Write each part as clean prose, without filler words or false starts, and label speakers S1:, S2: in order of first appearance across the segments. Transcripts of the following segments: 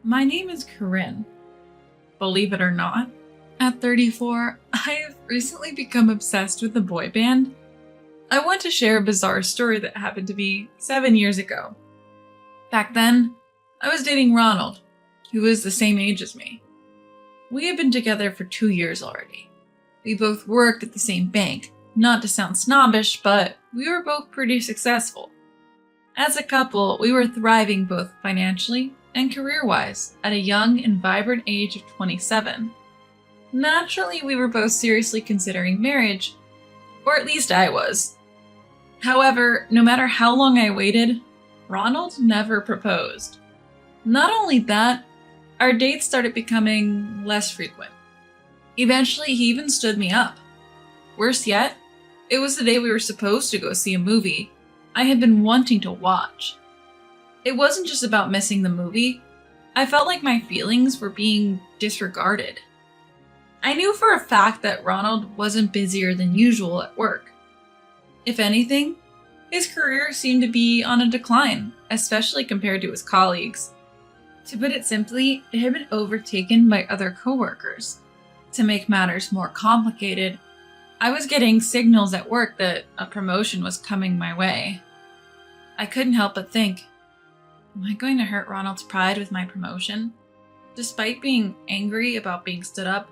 S1: My name is Corinne. Believe it or not, at 34, I've recently become obsessed with a boy band. I want to share a bizarre story that happened to me 7 years ago. Back then, I was dating Ronald, who was the same age as me. We had been together for 2 years already. We both worked at the same bank, not to sound snobbish, but we were both pretty successful. As a couple, we were thriving both financially and career-wise at a young and vibrant age of 27. Naturally, we were both seriously considering marriage, or at least I was. However, no matter how long I waited, Ronald never proposed. Not only that, our dates started becoming less frequent. Eventually, he even stood me up. Worse yet, it was the day we were supposed to go see a movie I had been wanting to watch. It wasn't just about missing the movie. I felt like my feelings were being disregarded. I knew for a fact that Ronald wasn't busier than usual at work. If anything, his career seemed to be on a decline, especially compared to his colleagues. To put it simply, it had been overtaken by other coworkers. To make matters more complicated, I was getting signals at work that a promotion was coming my way. I couldn't help but think, am I going to hurt Ronald's pride with my promotion? Despite being angry about being stood up,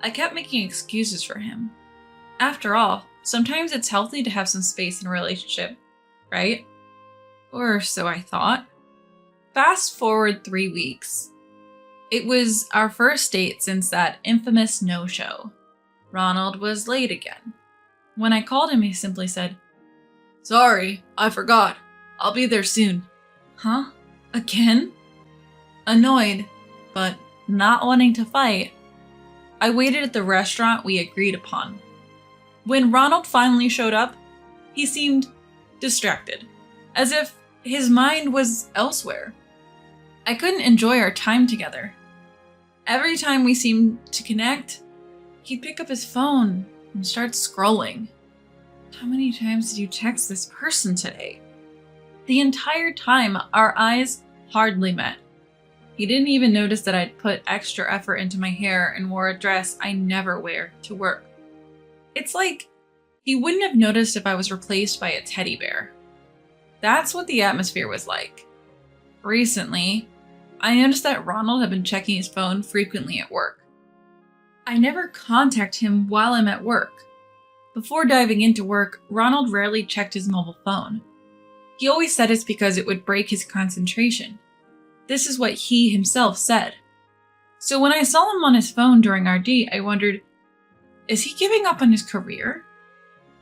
S1: I kept making excuses for him. After all, sometimes it's healthy to have some space in a relationship, right? Or so I thought. Fast forward 3 weeks. It was our first date since that infamous no-show. Ronald was late again. When I called him, he simply said, "Sorry, I forgot. I'll be there soon." Huh? Again? Annoyed, but not wanting to fight, I waited at the restaurant we agreed upon. When Ronald finally showed up, he seemed distracted, as if his mind was elsewhere. I couldn't enjoy our time together. Every time we seemed to connect, he'd pick up his phone and start scrolling. How many times did you text this person today? The entire time, our eyes hardly met. He didn't even notice that I'd put extra effort into my hair and wore a dress I never wear to work. It's like he wouldn't have noticed if I was replaced by a teddy bear. That's what the atmosphere was like. Recently, I noticed that Ronald had been checking his phone frequently at work. I never contact him while I'm at work. Before diving into work, Ronald rarely checked his mobile phone. He always said it's because it would break his concentration. This is what he himself said. So when I saw him on his phone during our date, I wondered, is he giving up on his career?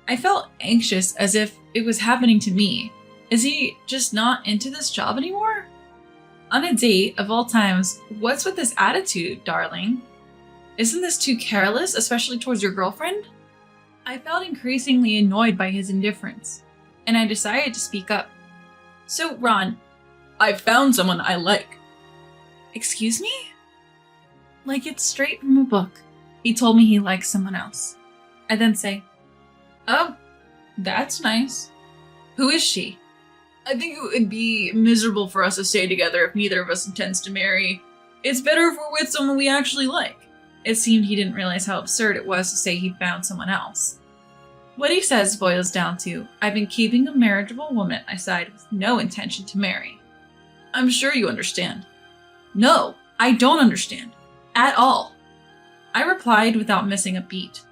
S1: I felt anxious as if it was happening to me. Is he just not into this job anymore? On a date, of all times, what's with this attitude, darling? Isn't this too careless, especially towards your girlfriend? I felt increasingly annoyed by his indifference, and I decided to speak up. So, Ron, I found someone I like. Excuse me? Like it's straight from a book. He told me he likes someone else. I then say, "Oh, that's nice. Who is she?" "I think it would be miserable for us to stay together if neither of us intends to marry. It's better if we're with someone we actually like." It seemed he didn't realize how absurd it was to say he'd found someone else. What he says boils down to, I've been keeping a marriageable woman at my side with no intention to marry. "I'm sure you understand." "No, I don't understand. At all." I replied without missing a beat.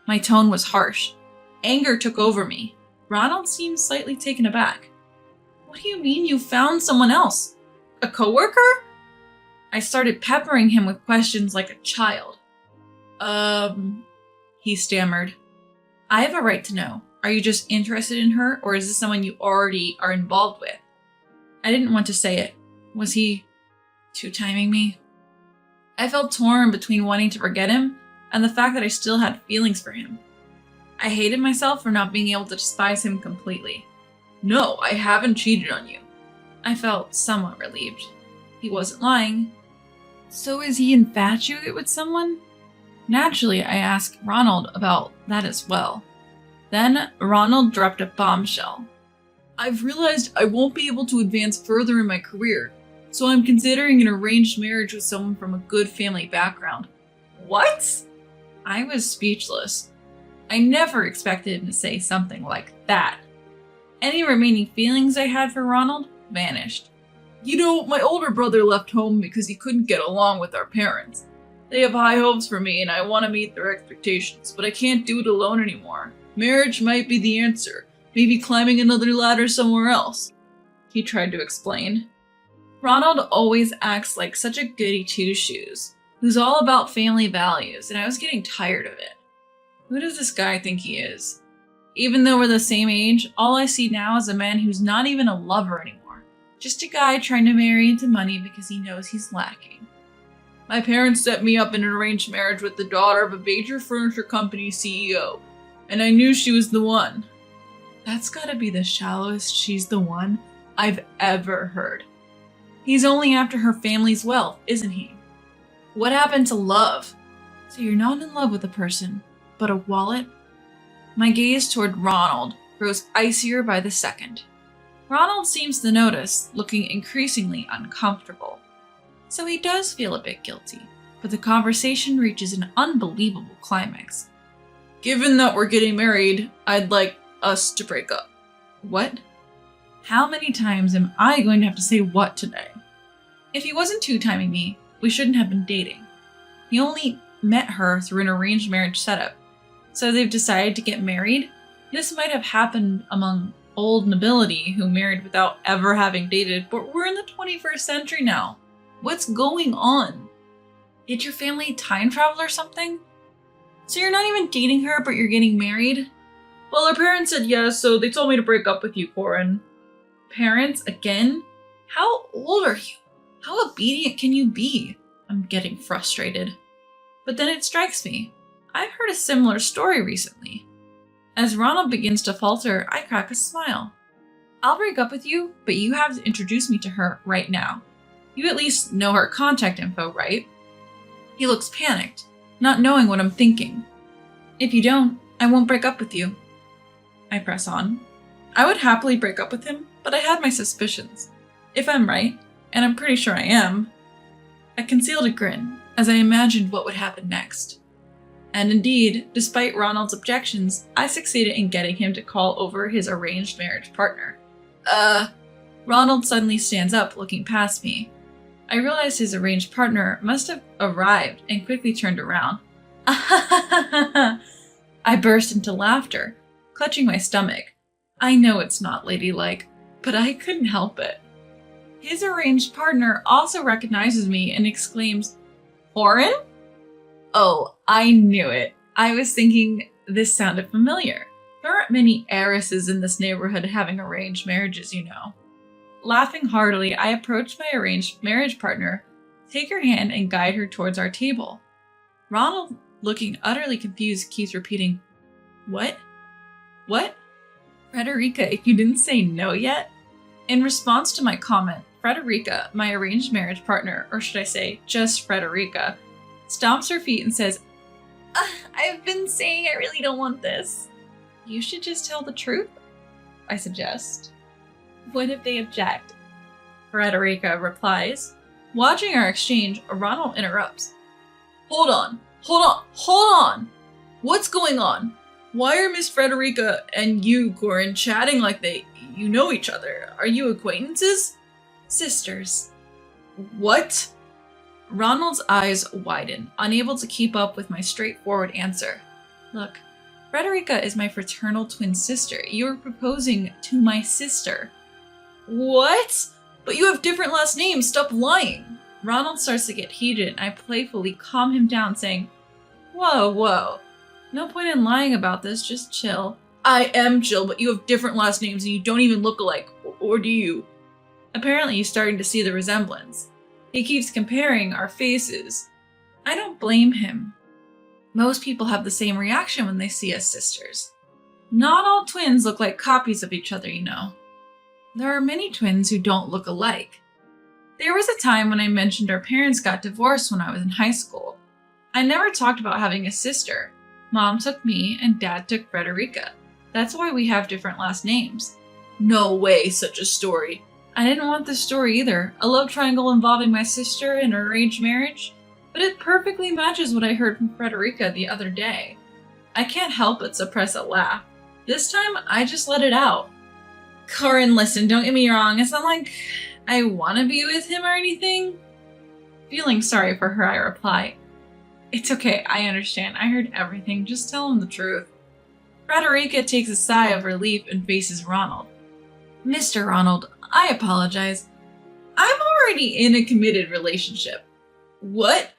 S1: My tone was harsh. Anger took over me. Ronald seemed slightly taken aback. "What do you mean you found someone else? A coworker?" I started peppering him with questions like a child. He stammered. "I have a right to know. Are you just interested in her, or is this someone you already are involved with?" I didn't want to say it. Was he two-timing me? I felt torn between wanting to forget him and the fact that I still had feelings for him. I hated myself for not being able to despise him completely. "No, I haven't cheated on you." I felt somewhat relieved. He wasn't lying. So is he infatuated with someone? Naturally, I asked Ronald about that as well. Then Ronald dropped a bombshell. "I've realized I won't be able to advance further in my career, so I'm considering an arranged marriage with someone from a good family background. What? I was speechless. I never expected him to say something like that. Any remaining feelings I had for Ronald vanished. You know, my older brother left home because he couldn't get along with our parents. They have high hopes for me and I want to meet their expectations, but I can't do it alone anymore. Marriage might be the answer. Maybe climbing another ladder somewhere else. He tried to explain. Ronald always acts like such a goody two-shoes, who's all about family values, and I was getting tired of it. Who does this guy think he is? Even though we're the same age, all I see now is a man who's not even a lover anymore. Just a guy trying to marry into money because he knows he's lacking. My parents set me up in an arranged marriage with the daughter of a major furniture company CEO, and I knew she was the one. That's gotta be the shallowest "she's the one" I've ever heard. He's only after her family's wealth, isn't he? What happened to love? So you're not in love with a person, but a wallet? My gaze toward Ronald grows icier by the second. Ronald seems to notice, looking increasingly uncomfortable. So he does feel a bit guilty, but the conversation reaches an unbelievable climax. Given that we're getting married, I'd like us to break up. What? How many times am I going to have to say what today? If he wasn't two-timing me, we shouldn't have been dating. He only met her through an arranged marriage setup. So they've decided to get married? This might have happened among old nobility who married without ever having dated, but we're in the 21st century now. What's going on? Did your family time travel or something? So you're not even dating her, but you're getting married? Well, her parents said yes, so they told me to break up with you, Corin. Parents? Again? How old are you? How obedient can you be? I'm getting frustrated. But then it strikes me. I've heard a similar story recently. As Ronald begins to falter, I crack a smile. I'll break up with you, but you have to introduce me to her right now. You at least know her contact info, right? He looks panicked, not knowing what I'm thinking. If you don't, I won't break up with you. I press on. I would happily break up with him, but I had my suspicions. If I'm right, and I'm pretty sure I am, I concealed a grin as I imagined what would happen next. And indeed, despite Ronald's objections, I succeeded in getting him to call over his arranged marriage partner. Ronald suddenly stands up, looking past me. I realize his arranged partner must have arrived and quickly turned around. I burst into laughter, clutching my stomach. I know it's not ladylike, but I couldn't help it. His arranged partner also recognizes me and exclaims, Corin? Oh, I knew it. I was thinking this sounded familiar. There aren't many heiresses in this neighborhood having arranged marriages, you know. Laughing heartily, I approach my arranged marriage partner, take her hand, and guide her towards our table. Ronald, looking utterly confused, keeps repeating, What? What? Frederica, if you didn't say no yet? In response to my comment, Frederica, my arranged marriage partner, or should I say, just Frederica, stomps her feet and says, I've been saying I really don't want this. You should just tell the truth, I suggest. What if they object? Frederica replies. Watching our exchange, Ronald interrupts. Hold on! What's going on? Why are Miss Frederica and you, Corin, chatting like you know each other? Are you acquaintances? Sisters. What? Ronald's eyes widen, unable to keep up with my straightforward answer. Look, Frederica is my fraternal twin sister. You are proposing to my sister. What? But you have different last names. Stop lying. Ronald starts to get heated, and I playfully calm him down, saying, Whoa. No point in lying about this. Just chill. I am chill, but you have different last names and you don't even look alike. Or do you? Apparently he's starting to see the resemblance. He keeps comparing our faces. I don't blame him. Most people have the same reaction when they see us sisters. Not all twins look like copies of each other, you know. There are many twins who don't look alike. There was a time when I mentioned our parents got divorced when I was in high school. I never talked about having a sister. Mom took me and Dad took Frederica. That's why we have different last names. No way, such a story. I didn't want this story either, a love triangle involving my sister and an arranged marriage, but it perfectly matches what I heard from Frederica the other day. I can't help but suppress a laugh. This time, I just let it out. Corinne, listen, don't get me wrong, it's not like I want to be with him or anything. Feeling sorry for her, I reply, "It's okay, I understand. I heard everything. Just tell him the truth." Frederica takes a sigh of relief and faces Ronald. "Mr. Ronald, I apologize. I'm already in a committed relationship." "What?"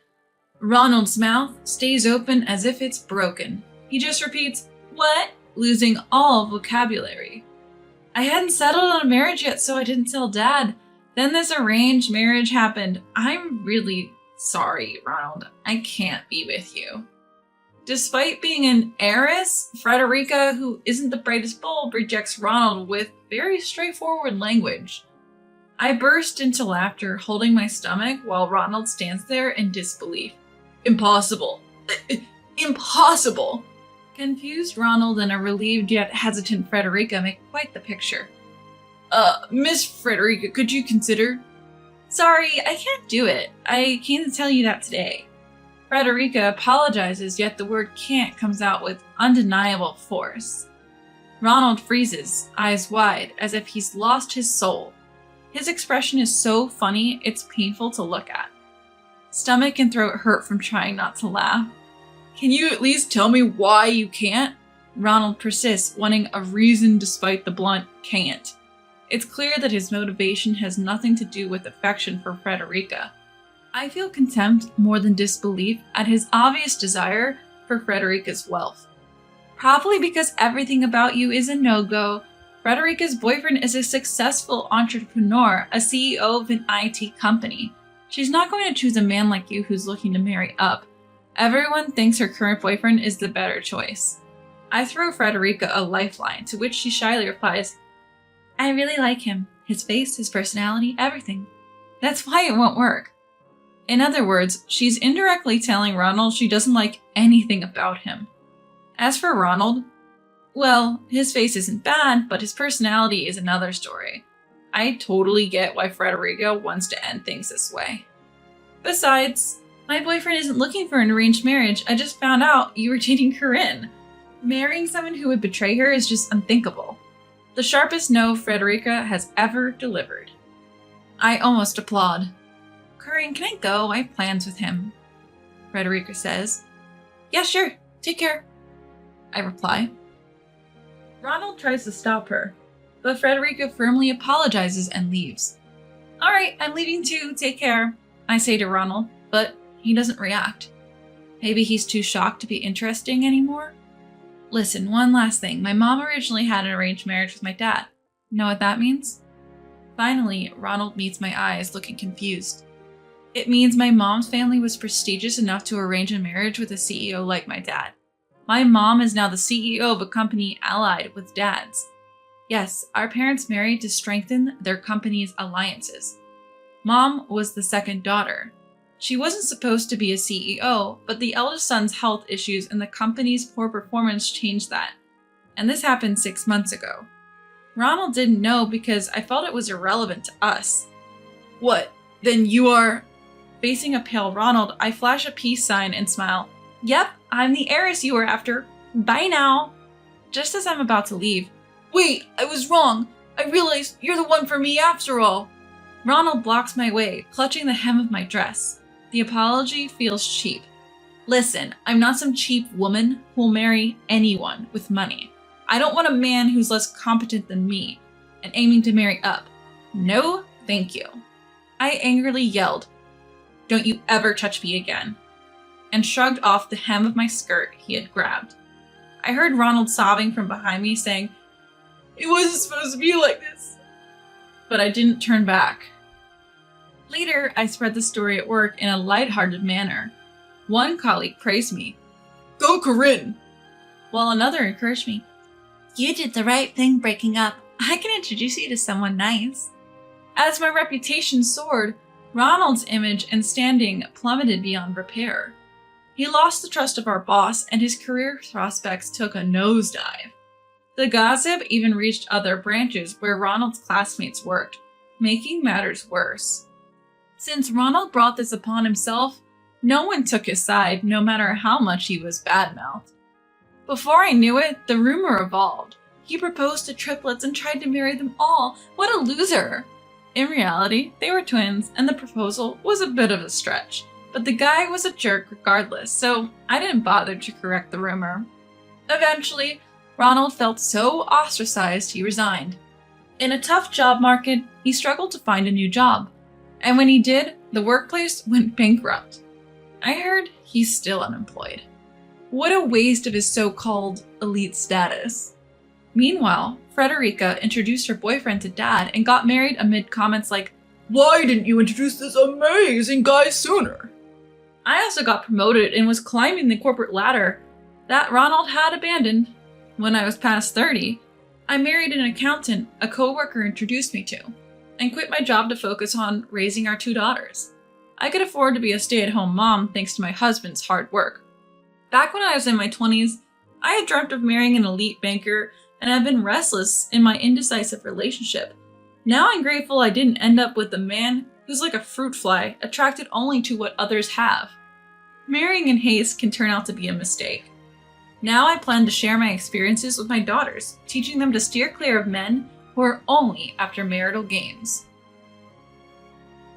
S1: Ronald's mouth stays open as if it's broken. He just repeats, "What?" losing all vocabulary. "I hadn't settled on a marriage yet, so I didn't tell Dad. Then this arranged marriage happened. I'm really sorry, Ronald. I can't be with you." Despite being an heiress, Frederica, who isn't the brightest bulb, rejects Ronald with very straightforward language. I burst into laughter, holding my stomach while Ronald stands there in disbelief. "Impossible. Impossible." Confused Ronald and a relieved yet hesitant Frederica make quite the picture. Miss Frederica, could you consider?" "Sorry, I can't do it. I came to tell you that today." Frederica apologizes, yet the word "can't" comes out with undeniable force. Ronald freezes, eyes wide, as if he's lost his soul. His expression is so funny, it's painful to look at. Stomach and throat hurt from trying not to laugh. "Can you at least tell me why you can't?" Ronald persists, wanting a reason despite the blunt "can't." It's clear that his motivation has nothing to do with affection for Frederica. I feel contempt more than disbelief at his obvious desire for Frederica's wealth. Probably because everything about you is a no-go, Frederica's boyfriend is a successful entrepreneur, a CEO of an IT company. She's not going to choose a man like you who's looking to marry up. Everyone thinks her current boyfriend is the better choice. I throw Frederica a lifeline, to which she shyly replies, "I really like him. His face, his personality, everything. That's why it won't work." In other words, she's indirectly telling Ronald she doesn't like anything about him. As for Ronald, well, his face isn't bad, but his personality is another story. I totally get why Frederica wants to end things this way. Besides, my boyfriend isn't looking for an arranged marriage. I just found out you were dating Corinne. Marrying someone who would betray her is just unthinkable. The sharpest no Frederica has ever delivered. I almost applaud. "Corinne, can I go? I have plans with him," Frederica says. "Yeah, sure. Take care," I reply. Ronald tries to stop her, but Frederica firmly apologizes and leaves. "All right, I'm leaving too. Take care," I say to Ronald, but he doesn't react. Maybe he's too shocked to be interesting anymore? Listen, one last thing. My mom originally had an arranged marriage with my dad. Know what that means? Finally, Ronald meets my eyes, looking confused. It means my mom's family was prestigious enough to arrange a marriage with a CEO like my dad. My mom is now the CEO of a company allied with Dad's. Yes, our parents married to strengthen their company's alliances. Mom was the second daughter. She wasn't supposed to be a CEO, but the eldest son's health issues and the company's poor performance changed that. And this happened 6 months ago. Ronald didn't know because I felt it was irrelevant to us. "What? Then you are..." Facing a pale Ronald, I flash a peace sign and smile. "Yep, I'm the heiress you were after. Bye now." Just as I'm about to leave, "Wait, I was wrong. I realized you're the one for me after all." Ronald blocks my way, clutching the hem of my dress. The apology feels cheap. Listen, I'm not some cheap woman who'll marry anyone with money. I don't want a man who's less competent than me and aiming to marry up. No, thank you. I angrily yelled, "Don't you ever touch me again," and shrugged off the hem of my skirt he had grabbed. I heard Ronald sobbing from behind me saying, "It wasn't supposed to be like this," but I didn't turn back. Later, I spread the story at work in a lighthearted manner. One colleague praised me, "Go Corinne," while another encouraged me, "You did the right thing breaking up. I can introduce you to someone nice." As my reputation soared, Ronald's image and standing plummeted beyond repair. He lost the trust of our boss, and his career prospects took a nosedive. The gossip even reached other branches where Ronald's classmates worked. making matters worse. Since Ronald brought this upon himself, no one took his side, no matter how much he was badmouthed. Before I knew it, the rumor evolved. He proposed to triplets and tried to marry them all. What a loser! In reality, they were twins, and the proposal was a bit of a stretch. But the guy was a jerk regardless, so I didn't bother to correct the rumor. Eventually, Ronald felt so ostracized he resigned. In a tough job market, he struggled to find a new job. And when he did, the workplace went bankrupt. I heard he's still unemployed. What a waste of his so-called elite status. Meanwhile, Frederica introduced her boyfriend to Dad and got married amid comments like, "Why didn't you introduce this amazing guy sooner?" I also got promoted and was climbing the corporate ladder that Ronald had abandoned. When I was past 30, I married an accountant a coworker introduced me to, and quit my job to focus on raising our 2 daughters. I could afford to be a stay-at-home mom thanks to my husband's hard work. Back when I was in my 20s, I had dreamt of marrying an elite banker and I've been restless in my indecisive relationship. Now I'm grateful I didn't end up with a man who's like a fruit fly, attracted only to what others have. Marrying in haste can turn out to be a mistake. Now I plan to share my experiences with my daughters, teaching them to steer clear of men who are only after marital gains.